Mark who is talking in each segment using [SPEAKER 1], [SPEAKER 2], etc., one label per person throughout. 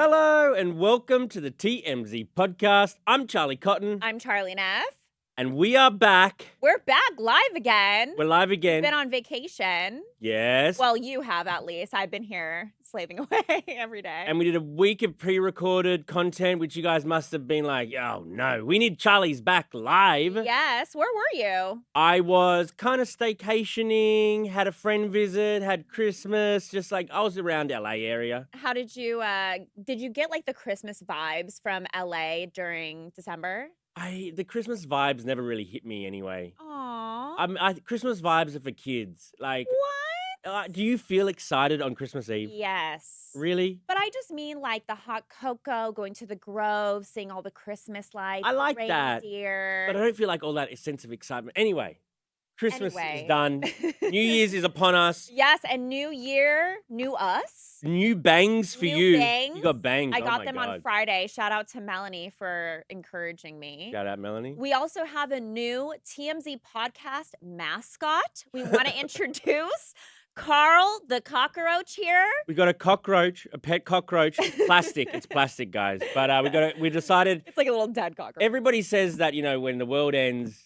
[SPEAKER 1] Hello and welcome to the TMZ Podcast. I'm Charlie Cotton.
[SPEAKER 2] I'm Charlie Neff.
[SPEAKER 1] And we are back.
[SPEAKER 2] We're back live again.
[SPEAKER 1] We're live again.
[SPEAKER 2] We've been on vacation.
[SPEAKER 1] Yes.
[SPEAKER 2] Well, you have at least. I've been here slaving away every day.
[SPEAKER 1] And we did a week of pre-recorded content, which you guys must have been like, oh no, we need Charlie's back live.
[SPEAKER 2] Yes. Where were you?
[SPEAKER 1] I was kind of staycationing, had a friend visit, had Christmas, just like I was around LA area.
[SPEAKER 2] How did you get like the Christmas vibes from LA during December?
[SPEAKER 1] The Christmas vibes never really hit me anyway.
[SPEAKER 2] Aww.
[SPEAKER 1] Christmas vibes are for kids. Like,
[SPEAKER 2] What?
[SPEAKER 1] do you feel excited on Christmas Eve?
[SPEAKER 2] Yes.
[SPEAKER 1] Really?
[SPEAKER 2] But I just mean like the hot cocoa, going to the grove, seeing all the Christmas lights.
[SPEAKER 1] I like that.
[SPEAKER 2] Reindeer.
[SPEAKER 1] But I don't feel like all that sense of excitement. Anyway, Christmas
[SPEAKER 2] Anyway.
[SPEAKER 1] is done. New Year's is upon us.
[SPEAKER 2] Yes, and new year, new us.
[SPEAKER 1] New bangs for
[SPEAKER 2] New
[SPEAKER 1] you.
[SPEAKER 2] bangs.
[SPEAKER 1] You got bangs.
[SPEAKER 2] I
[SPEAKER 1] Oh
[SPEAKER 2] got
[SPEAKER 1] my
[SPEAKER 2] them
[SPEAKER 1] God.
[SPEAKER 2] on Friday. Shout out to Melanie for encouraging me.
[SPEAKER 1] Shout out, Melanie.
[SPEAKER 2] We also have a new TMZ Podcast mascot. We want to introduce Carl the cockroach here.
[SPEAKER 1] We got a cockroach, a pet cockroach. Plastic. It's plastic, guys. But we decided.
[SPEAKER 2] It's like a little dead cockroach.
[SPEAKER 1] Everybody says that, when the world ends,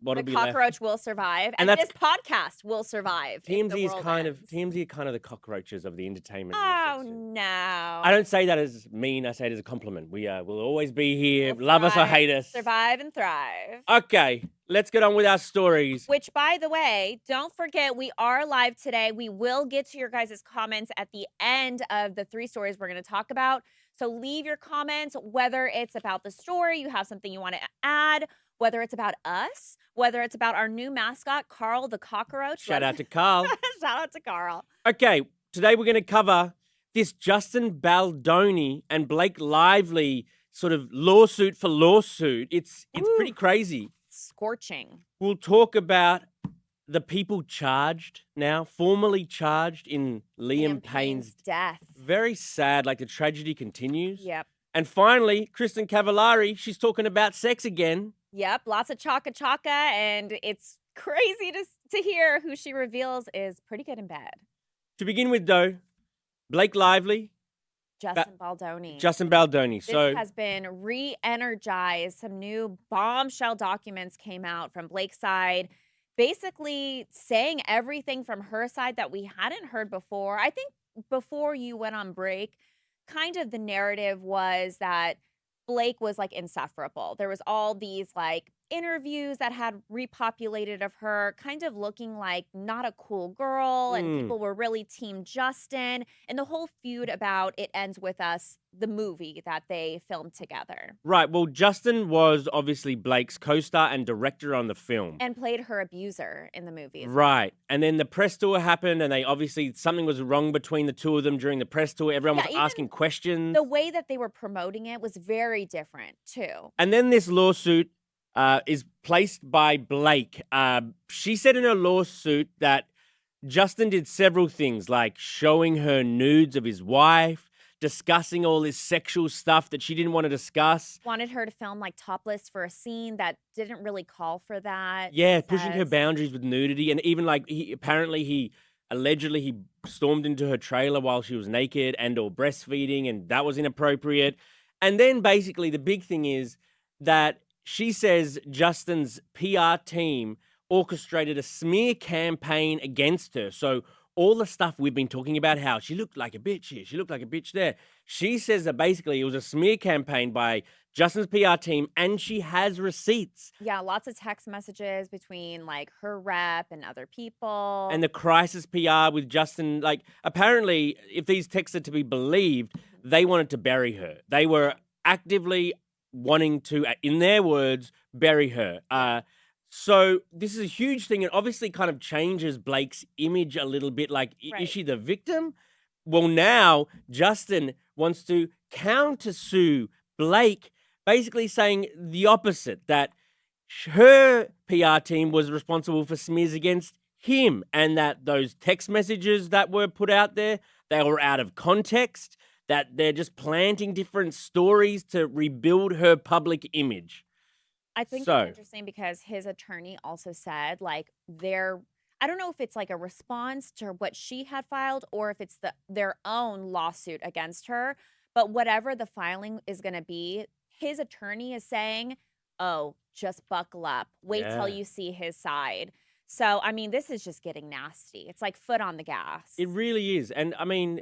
[SPEAKER 1] what'll
[SPEAKER 2] The
[SPEAKER 1] be left.
[SPEAKER 2] cockroach will survive, and
[SPEAKER 1] that's-
[SPEAKER 2] this podcast will survive. if the
[SPEAKER 1] TMZ is
[SPEAKER 2] world
[SPEAKER 1] TMZ
[SPEAKER 2] ends.
[SPEAKER 1] are kind of the cockroaches of the entertainment.
[SPEAKER 2] Oh
[SPEAKER 1] section.
[SPEAKER 2] no!
[SPEAKER 1] I don't say that as mean. I say it as a compliment. We will always be here.
[SPEAKER 2] We'll
[SPEAKER 1] Love us or
[SPEAKER 2] thrive,
[SPEAKER 1] hate us.
[SPEAKER 2] survive and thrive.
[SPEAKER 1] Okay, let's get on with our stories.
[SPEAKER 2] Which, by the way, don't forget, we are live today. We will get to your guys' comments at the end of the 3 stories we're going to talk about. So leave your comments, whether it's about the story, you have something you want to add, whether it's about us, whether it's about our new mascot, Carl the cockroach.
[SPEAKER 1] Shout out to Carl.
[SPEAKER 2] Shout out to Carl.
[SPEAKER 1] Okay, today we're going to cover this Justin Baldoni and Blake Lively sort of lawsuit for lawsuit. It's pretty crazy.
[SPEAKER 2] Scorching.
[SPEAKER 1] We'll talk about the people charged now, formally charged in Liam Payne's
[SPEAKER 2] death.
[SPEAKER 1] Very sad, like the tragedy continues.
[SPEAKER 2] Yep.
[SPEAKER 1] And finally, Kristin Cavallari, she's talking about sex again.
[SPEAKER 2] Yep, lots of chaka, and it's crazy to hear who she reveals is pretty good in bed.
[SPEAKER 1] To begin with, though, Blake Lively.
[SPEAKER 2] Justin Baldoni.
[SPEAKER 1] Justin Baldoni.
[SPEAKER 2] This has been re-energized. Some new bombshell documents came out from Blake's side, basically saying everything from her side that we hadn't heard before. I think before you went on break, kind of the narrative was that Blake was like insufferable. There was all these like interviews that had repopulated of her kind of looking like not a cool girl, and people were really team Justin, and the whole feud about It Ends With Us, the movie that they filmed together.
[SPEAKER 1] Right. Well, Justin was obviously Blake's co-star and director on the film.
[SPEAKER 2] And played her abuser in the movie.
[SPEAKER 1] Right. And then the press tour happened, and something was wrong between the two of them during the press tour. Everyone was asking questions.
[SPEAKER 2] The way that they were promoting it was very different too.
[SPEAKER 1] And then this lawsuit is placed by Blake. She said in her lawsuit that Justin did several things, like showing her nudes of his wife, discussing all this sexual stuff that she didn't want to discuss.
[SPEAKER 2] Wanted her to film like topless for a scene that didn't really call for that.
[SPEAKER 1] Yeah, pushing her boundaries with nudity. And even like allegedly he stormed into her trailer while she was naked and or breastfeeding, and that was inappropriate. And then basically the big thing is that she says Justin's PR team orchestrated a smear campaign against her. So all the stuff we've been talking about, how she looked like a bitch here, she looked like a bitch there. She says that basically it was a smear campaign by Justin's PR team, and she has receipts.
[SPEAKER 2] Yeah, lots of text messages between like her rep and other people.
[SPEAKER 1] And the crisis PR with Justin, like apparently, if these texts are to be believed, they wanted to bury her. They were actively wanting to, in their words, bury her. So this is a huge thing, and obviously kind of changes Blake's image a little bit. Like, is she the victim? Well, now Justin wants to countersue Blake, basically saying the opposite, that her PR team was responsible for smears against him, and that those text messages that were put out there, they were out of context, that they're just planting different stories to rebuild her public image.
[SPEAKER 2] I think it's interesting because his attorney also said, like, I don't know if it's like a response to what she had filed or if it's their own lawsuit against her, But whatever the filing is going to be, his attorney is saying, oh, just buckle up. Wait till
[SPEAKER 1] Yeah.
[SPEAKER 2] you see his side. So, I mean, this is just getting nasty. It's like foot on the gas.
[SPEAKER 1] It really is. And I mean,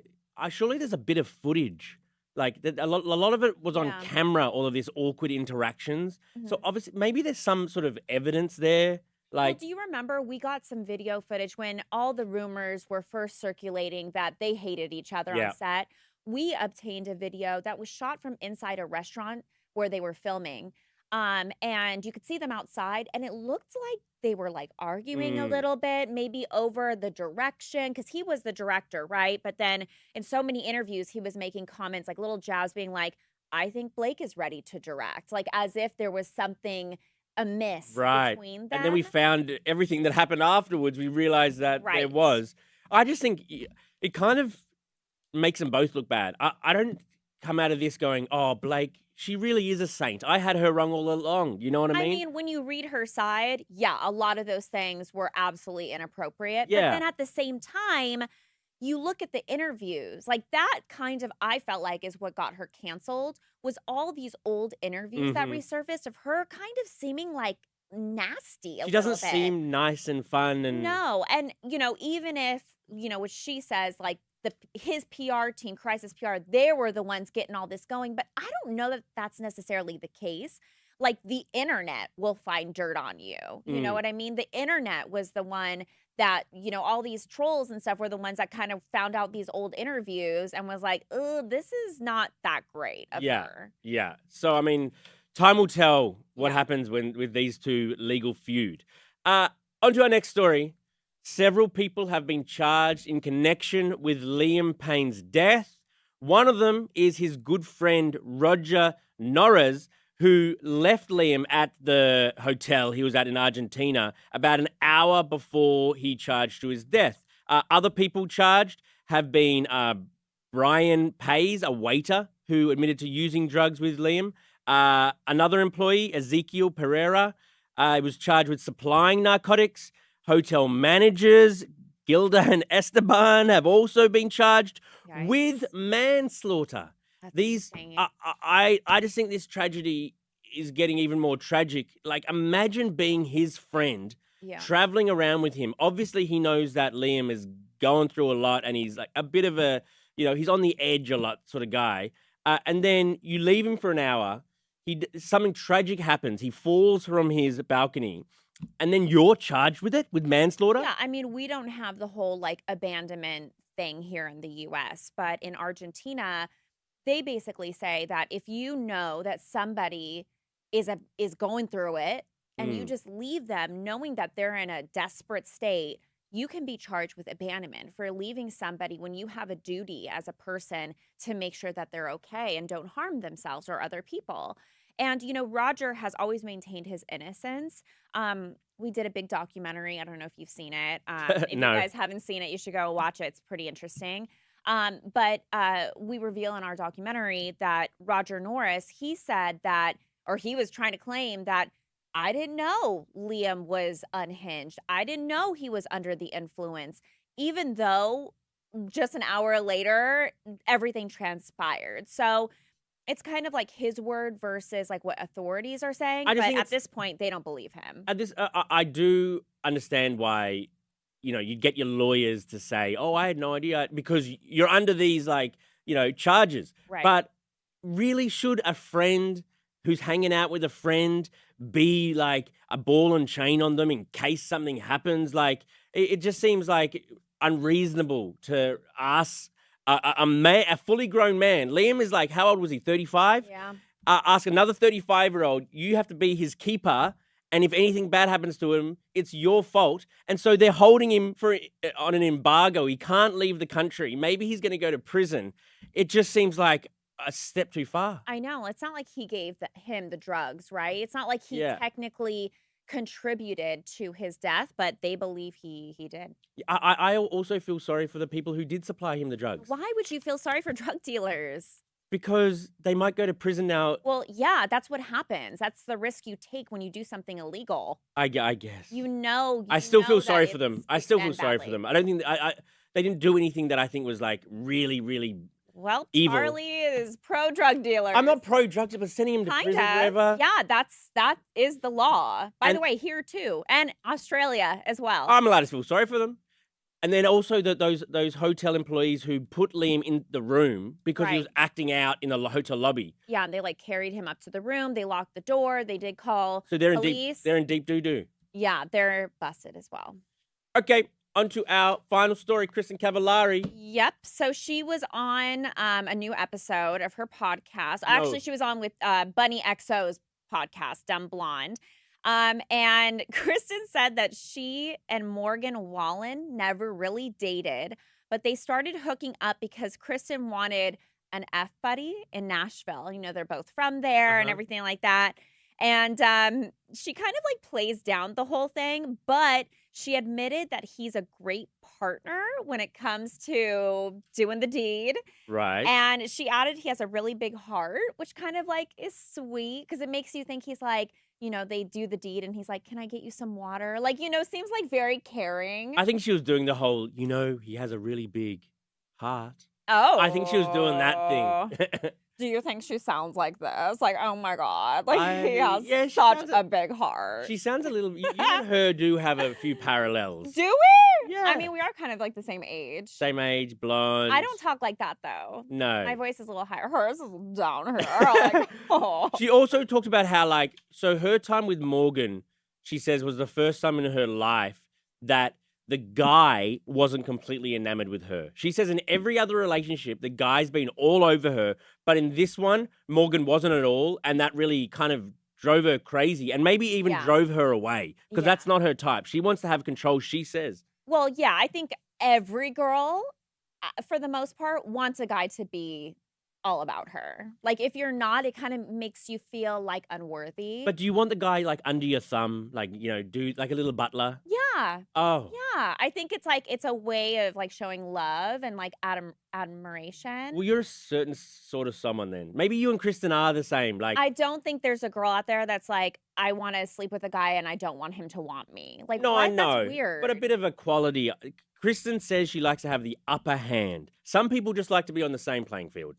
[SPEAKER 1] surely there's a bit of footage. Like a lot of it was on
[SPEAKER 2] Yeah.
[SPEAKER 1] camera, all of these awkward interactions. So
[SPEAKER 2] Mhm.
[SPEAKER 1] obviously, maybe there's some sort of evidence there.
[SPEAKER 2] Well,
[SPEAKER 1] Like,
[SPEAKER 2] do you remember we got some video footage when all the rumors were first circulating that they hated each other on
[SPEAKER 1] yeah,
[SPEAKER 2] set? We obtained a video that was shot from inside a restaurant where they were filming. And you could see them outside, and it looked like they were like arguing a
[SPEAKER 1] mm,
[SPEAKER 2] little bit, maybe over the direction, because he was the director, right? But then in so many interviews, he was making comments like little jabs, being like, I think Blake is ready to direct, like as if there was something amiss
[SPEAKER 1] right.
[SPEAKER 2] between
[SPEAKER 1] And then we
[SPEAKER 2] them.
[SPEAKER 1] found everything that happened afterwards. We realized that there
[SPEAKER 2] Right.
[SPEAKER 1] was. I just think it kind of makes them both look bad. I don't come out of this going, oh, Blake, she really is a saint. I had her wrong all along. You know what I
[SPEAKER 2] I
[SPEAKER 1] mean?
[SPEAKER 2] mean, when you read her side, yeah, a lot of those things were absolutely inappropriate. But
[SPEAKER 1] Yeah.
[SPEAKER 2] then at the same time, you look at the interviews, like that kind of, I felt like is what got her canceled, was all these old interviews that
[SPEAKER 1] Mhm.
[SPEAKER 2] resurfaced of her kind of seeming like nasty a
[SPEAKER 1] She
[SPEAKER 2] little
[SPEAKER 1] doesn't
[SPEAKER 2] bit.
[SPEAKER 1] seem nice and fun and
[SPEAKER 2] No, and even if, what she says, like his PR team, Crisis PR, they were the ones getting all this going, but I don't know that that's necessarily the case. Like the internet will find dirt on you. You know
[SPEAKER 1] Mm.
[SPEAKER 2] what I mean? The internet was the one that, all these trolls and stuff were the ones that kind of found out these old interviews and was like, oh, this is not that great of
[SPEAKER 1] yeah.
[SPEAKER 2] her.
[SPEAKER 1] Yeah. So I mean, time will tell what
[SPEAKER 2] Yeah.
[SPEAKER 1] happens with these two legal feud. On to our next story. Several people have been charged in connection with Liam Payne's death. One of them is his good friend Roger Norris, who left Liam at the hotel he was at in Argentina about an hour before he charged to his death. Other people charged have been Brian Pays, a waiter who admitted to using drugs with Liam. Another employee, Ezekiel Pereira, was charged with supplying narcotics. Hotel managers, Gilda and Esteban, have also been charged with
[SPEAKER 2] Yikes.
[SPEAKER 1] manslaughter.
[SPEAKER 2] That's
[SPEAKER 1] These,
[SPEAKER 2] insane.
[SPEAKER 1] I just think this tragedy is getting even more tragic. Like, imagine being his friend,
[SPEAKER 2] Yeah.
[SPEAKER 1] traveling around with him. Obviously, he knows that Liam is going through a lot, and he's like a bit of a, he's on the edge a lot sort of guy. And then you leave him for an hour. Something tragic happens. He falls from his balcony. And then you're charged with it, with manslaughter?
[SPEAKER 2] Yeah, I mean, we don't have the whole like abandonment thing here in the US, but in Argentina, they basically say that if you know that somebody is going through it and you
[SPEAKER 1] Mm.
[SPEAKER 2] just leave them knowing that they're in a desperate state, you can be charged with abandonment for leaving somebody when you have a duty as a person to make sure that they're okay and don't harm themselves or other people. And Roger has always maintained his innocence. We did a big documentary. I don't know if you've seen it. If you
[SPEAKER 1] No.
[SPEAKER 2] guys haven't seen it, you should go watch it. It's pretty interesting. But we reveal in our documentary that Roger Norris, he said that, or he was trying to claim that I didn't know Liam was unhinged. I didn't know he was under the influence, even though just an hour later, everything transpired. So it's kind of like his word versus like what authorities are saying.
[SPEAKER 1] I just
[SPEAKER 2] But
[SPEAKER 1] think
[SPEAKER 2] at
[SPEAKER 1] it's
[SPEAKER 2] this point, they don't believe him.
[SPEAKER 1] at this. I do understand why, you get your lawyers to say, "Oh, I had no idea," because you're under these charges.
[SPEAKER 2] Right.
[SPEAKER 1] But really, should a friend who's hanging out with a friend be like a ball and chain on them in case something happens? Like, it just seems like unreasonable to ask a fully grown man. Liam is like, how old was he? 35.
[SPEAKER 2] Yeah.
[SPEAKER 1] Ask another 35-year-old. You have to be his keeper. And if anything bad happens to him, it's your fault. And so they're holding him on an embargo. He can't leave the country. Maybe he's going to go to prison. It just seems like a step too far.
[SPEAKER 2] I know. It's not like he gave him the drugs, right? It's not like he
[SPEAKER 1] Yeah.
[SPEAKER 2] technically contributed to his death, but they believe he did.
[SPEAKER 1] I also feel sorry for the people who did supply him the drugs
[SPEAKER 2] Why would you feel sorry for drug dealers?
[SPEAKER 1] because they might go to prison now.
[SPEAKER 2] Well, yeah, that's what happens. That's the risk you take when you do something illegal.
[SPEAKER 1] I guess.
[SPEAKER 2] I
[SPEAKER 1] still feel sorry for them. I still feel sorry for them. I don't think they didn't do anything that I think was like really, really
[SPEAKER 2] Well,
[SPEAKER 1] evil.
[SPEAKER 2] Charlie is pro drug dealer.
[SPEAKER 1] I'm not pro drug dealer, but sending him to
[SPEAKER 2] Kind
[SPEAKER 1] prison
[SPEAKER 2] of.
[SPEAKER 1] forever.
[SPEAKER 2] Yeah, that is the law. By
[SPEAKER 1] And-
[SPEAKER 2] the way, here too, and Australia as well.
[SPEAKER 1] I'm allowed to feel sorry for them. And then also those hotel employees who put Liam in the room because he was acting out in the hotel lobby.
[SPEAKER 2] Yeah, and they like carried him up to the room. They locked the door. They did call
[SPEAKER 1] So they're
[SPEAKER 2] police.
[SPEAKER 1] in deep doo-doo.
[SPEAKER 2] Yeah, they're busted as well.
[SPEAKER 1] Okay, on to our final story, Kristin Cavallari.
[SPEAKER 2] Yep. So she was on a new episode of her podcast. Actually, she was on with Bunny XO's podcast, Dumb Blonde. And Kristen said that she and Morgan Wallen never really dated, but they started hooking up because Kristen wanted an F buddy in Nashville. You know, they're both from there and everything like that. And she kind of like plays down the whole thing, but she admitted that he's a great partner when it comes to doing the deed.
[SPEAKER 1] Right.
[SPEAKER 2] And she added he has a really big heart, which kind of like is sweet because it makes you think he's like, you know, they do the deed and he's like, can I get you some water? Like, you know, seems like very caring.
[SPEAKER 1] I think she was doing the whole, you know, he has a really big heart.
[SPEAKER 2] Oh.
[SPEAKER 1] I think she was doing that thing.
[SPEAKER 2] Do you think she sounds like this? Like, oh my God. Like, he has
[SPEAKER 1] she
[SPEAKER 2] such
[SPEAKER 1] sounds
[SPEAKER 2] a big heart.
[SPEAKER 1] She sounds a little, you and her do have a few parallels.
[SPEAKER 2] Do we?
[SPEAKER 1] Yeah.
[SPEAKER 2] I mean, we are kind of like the same age.
[SPEAKER 1] Same age, blonde.
[SPEAKER 2] I don't talk like that though.
[SPEAKER 1] No.
[SPEAKER 2] My voice is a little higher. Hers is down here. Like, oh.
[SPEAKER 1] She also talked about how, like, so her time with Morgan, she says, was the first time in her life that the guy wasn't completely enamored with her. She says in every other relationship, the guy's been all over her. But in this one, Morgan wasn't at all. And that really kind of drove her crazy and maybe even drove her away because that's not her type. She wants to have control, she says.
[SPEAKER 2] Well, yeah, I think every girl, for the most part, wants a guy to be all about her. Like, if you're not, it kind of makes you feel like unworthy.
[SPEAKER 1] But do you want the guy like under your thumb, like, you know, do like a little butler?
[SPEAKER 2] Yeah.
[SPEAKER 1] Oh.
[SPEAKER 2] Yeah. I think it's like, it's a way of like showing love and like admiration.
[SPEAKER 1] Well, you're a certain sort of someone then. Maybe you and Kristen are the same. Like,
[SPEAKER 2] I don't think there's a girl out there that's like, I want to sleep with a guy and I don't want him to want me. Like,
[SPEAKER 1] no,
[SPEAKER 2] what?
[SPEAKER 1] I know.
[SPEAKER 2] That's weird.
[SPEAKER 1] But a bit of equality. Kristen says she likes to have the upper hand. Some people just like to be on the same playing field.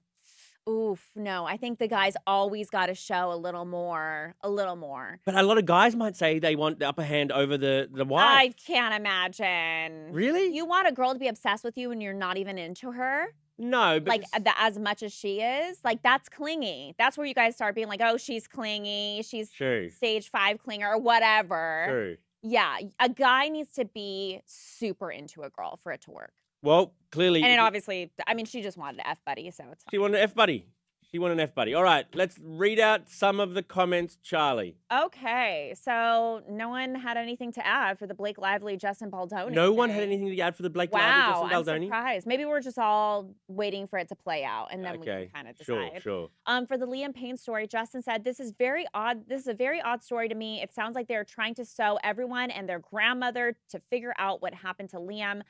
[SPEAKER 2] Oof, no. I think the guys always got to show a little more.
[SPEAKER 1] But a lot of guys might say they want the upper hand over the wife.
[SPEAKER 2] I can't imagine.
[SPEAKER 1] Really?
[SPEAKER 2] You want a girl to be obsessed with you and you're not even into her?
[SPEAKER 1] No, but
[SPEAKER 2] like as much as she is, like that's clingy. That's where you guys start being like, oh, she's clingy. She's stage 5 clinger or whatever.
[SPEAKER 1] True.
[SPEAKER 2] Yeah, a guy needs to be super into a girl for it to work.
[SPEAKER 1] Well, clearly.
[SPEAKER 2] And it obviously, I mean, she just wanted an F buddy, so it's fine.
[SPEAKER 1] She wanted an F buddy. She wanted an F buddy. All right, let's read out some of the comments, Charlie.
[SPEAKER 2] Okay, so no one had anything to add for the Blake Lively, Justin Baldoni.
[SPEAKER 1] No one had anything to add for the Blake Lively, Justin Baldoni?
[SPEAKER 2] I'm surprised. Maybe we're just all waiting for it to play out, and then we can kind of decide.
[SPEAKER 1] Sure.
[SPEAKER 2] For the Liam Payne story, Justin said, this is very odd. This is a very odd story to me. It sounds like they're trying to sew everyone and their grandmother to figure out what happened to Liam.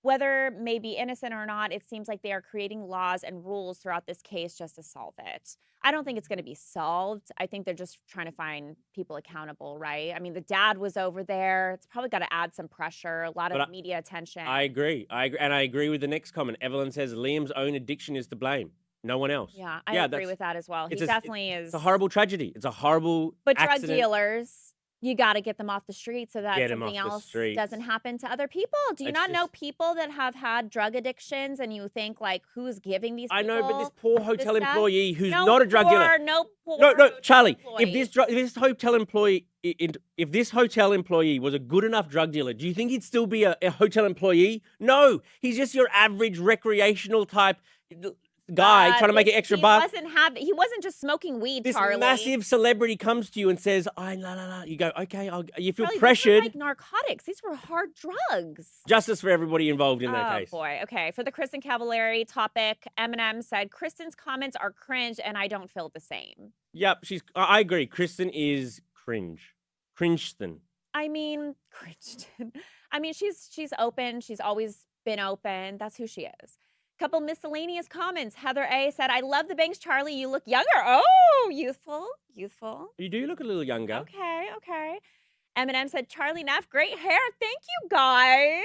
[SPEAKER 2] Whether may be innocent or not, it seems like they are creating laws and rules throughout this case just to solve it. I don't think it's going to be solved. I think they're just trying to find people accountable, right? I mean, the dad was over there. It's probably got to add some pressure, a lot of media attention.
[SPEAKER 1] I agree. And I agree with the next comment. Evelyn says Liam's own addiction is to blame. No one else.
[SPEAKER 2] Yeah, I agree with that as well. He definitely is.
[SPEAKER 1] It's a horrible tragedy. It's a horrible accident.
[SPEAKER 2] Drug dealers, you got to get them off the street so that something else doesn't happen to other people. Do you not know people that have had drug addictions and you think, like, who's giving these people?
[SPEAKER 1] I know, but this poor hotel employee who's
[SPEAKER 2] no
[SPEAKER 1] not a drug dealer. No, Charlie, if this hotel employee was a good enough drug dealer, do you think he'd still be a hotel employee? No, he's just your average recreational type guy trying to make an extra buck.
[SPEAKER 2] He wasn't just smoking weed,
[SPEAKER 1] this
[SPEAKER 2] Charlie.
[SPEAKER 1] Massive celebrity comes to you and says, la. You go, okay, you feel
[SPEAKER 2] Charlie,
[SPEAKER 1] pressured.
[SPEAKER 2] These were like narcotics. These were hard drugs.
[SPEAKER 1] Justice for everybody involved in that case.
[SPEAKER 2] Oh, boy. Okay. For the Kristin Cavallari topic, Eminem said, Kristen's comments are cringe and I don't feel the same.
[SPEAKER 1] Yep, I agree. Kristen is cringe. Cringeton.
[SPEAKER 2] I mean, Kristen. I mean, she's open. She's always been open. That's who she is. Couple miscellaneous comments. Heather A said, I love the bangs, Charlie. You look younger. Oh, youthful.
[SPEAKER 1] You do look a little younger.
[SPEAKER 2] Okay. Eminem said, Charlie Neff, great hair. Thank you, guys.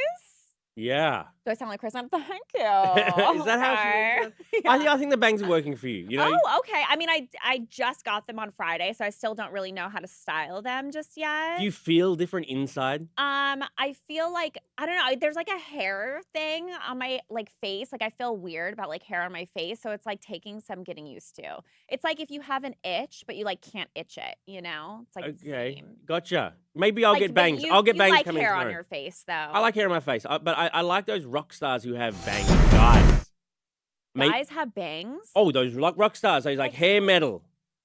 [SPEAKER 1] Yeah.
[SPEAKER 2] Do I sound like Kristen? Thank you.
[SPEAKER 1] Is that how she
[SPEAKER 2] Okay.
[SPEAKER 1] works? I think the bangs are working for you. You know.
[SPEAKER 2] Oh, okay. I mean, I just got them on Friday, so I still don't really know how to style them just yet.
[SPEAKER 1] Do you feel different inside?
[SPEAKER 2] I feel like I don't know. There's like a hair thing on my like face. Like I feel weird about like hair on my face, so it's like taking some getting used to. It's like if you have an itch, but you like can't itch it. You know, it's like the
[SPEAKER 1] Okay,
[SPEAKER 2] same.
[SPEAKER 1] gotcha. Maybe I'll
[SPEAKER 2] Like,
[SPEAKER 1] get
[SPEAKER 2] but
[SPEAKER 1] bangs.
[SPEAKER 2] you-
[SPEAKER 1] I'll get
[SPEAKER 2] you
[SPEAKER 1] bangs
[SPEAKER 2] like
[SPEAKER 1] coming
[SPEAKER 2] hair
[SPEAKER 1] tomorrow.
[SPEAKER 2] on your face though.
[SPEAKER 1] I like hair on my face, but I like those rock stars who have bangs. Guys.
[SPEAKER 2] Guys have bangs.
[SPEAKER 1] Oh, those rock stars. Those like
[SPEAKER 2] Like
[SPEAKER 1] hair
[SPEAKER 2] who?
[SPEAKER 1] metal.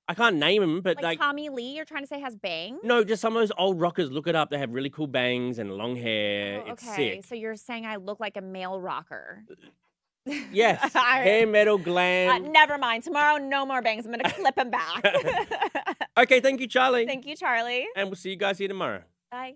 [SPEAKER 1] I can't name them, but
[SPEAKER 2] Like Tommy Lee, you're trying to say has bangs?
[SPEAKER 1] no, just some of those old rockers. Look it up. They have really cool bangs and long hair.
[SPEAKER 2] Oh,
[SPEAKER 1] It's
[SPEAKER 2] okay,
[SPEAKER 1] sick.
[SPEAKER 2] so you're saying I look like a male rocker.
[SPEAKER 1] Yes,
[SPEAKER 2] All right.
[SPEAKER 1] hair metal glam.
[SPEAKER 2] Never mind. Tomorrow, no more bangs. I'm gonna clip them back.
[SPEAKER 1] Okay, thank you, Charlie.
[SPEAKER 2] Thank you, Charlie.
[SPEAKER 1] And we'll see you guys here tomorrow.
[SPEAKER 2] Bye.